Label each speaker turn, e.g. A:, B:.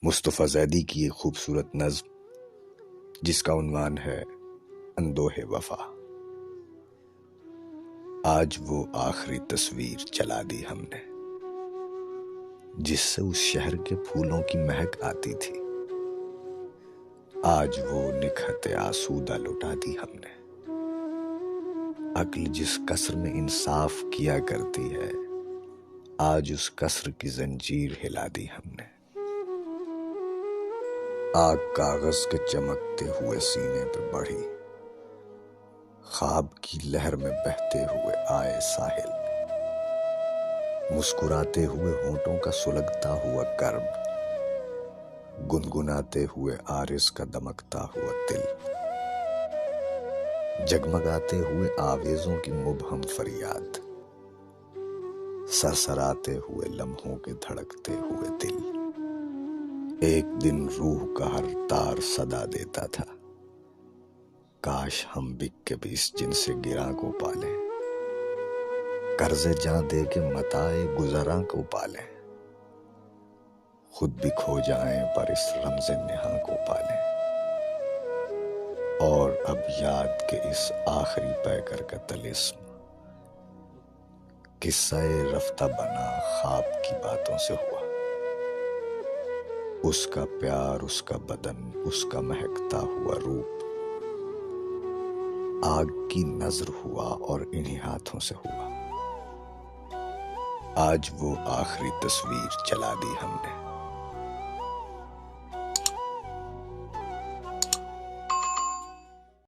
A: مصطفیٰ زیدی کی ایک خوبصورت نظم جس کا عنوان ہے اندوہ وفا۔ آج وہ آخری تصویر چلا دی ہم نے جس سے اس شہر کے پھولوں کی مہک آتی تھی۔ آج وہ نکہت آسودہ لٹا دی ہم نے۔ عقل جس قصر میں انصاف کیا کرتی ہے آج اس قصر کی زنجیر ہلا دی ہم نے۔ آگ کاغذ کے چمکتے ہوئے سینے پہ بڑھی، خواب کی لہر میں بہتے ہوئے آئے ساحل، مسکراتے ہوئے ہونٹوں کا سلگتا ہوا کرب، گنگناتے ہوئے عارض کا دمکتا ہوا دل، جگمگاتے ہوئے آویزوں کی مبہم فریاد، سرسراتے ہوئے لمحوں کے دھڑکتے ہوئے دل۔ ایک دن روح کا ہر تار صدا دیتا تھا، کاش ہم بک کے بھی اس جن سے گراں کو پالیں، قرض جاں دے کے متاع گزراں کو پالیں، خود بھی کھو جائیں پر اس رمز نہاں کو پالیں، اور اب یاد کے اس آخری پیکر کا طلسم قصہ رفتہ بنا خواب کی باتوں سے ہوا۔ اس کا پیار، اس کا بدن، اس کا مہکتا ہوا روپ آگ کی نظر ہوا اور انہی ہاتھوں سے ہوا۔ آج وہ آخری تصویر چلا دی ہم نے۔